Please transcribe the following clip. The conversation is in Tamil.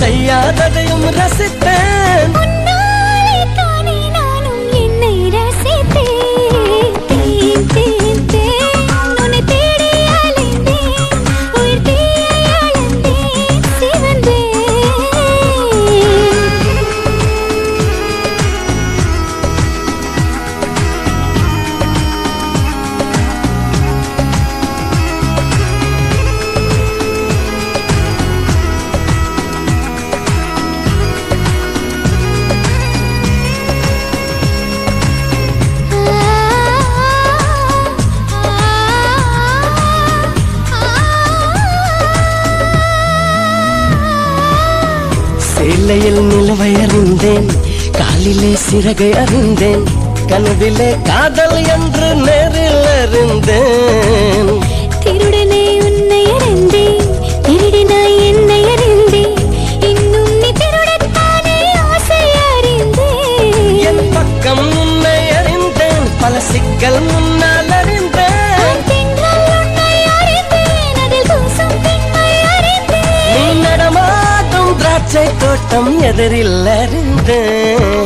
செய்யாததையும் ரசித்தேன். சேலையில் நிலவை அறிந்தேன், காலிலே சிறகை அறிந்தேன், கனவிலே காதல் என்று நேரில் அறிந்தேன். திருடனே உன்னை அறிந்தேன், திருடினாய் என்னை அறிந்தேன், இன்னும் நீ திருடத்தானே ஆசை அறிந்தேன். என் பக்கம் உன்னை அறிந்தேன், பல சிக்கல் முன்னால் அறிந்தேன். நீ நடமாடும் திராட்சை தோட்டம் எதிரில் அறிந்தேன்.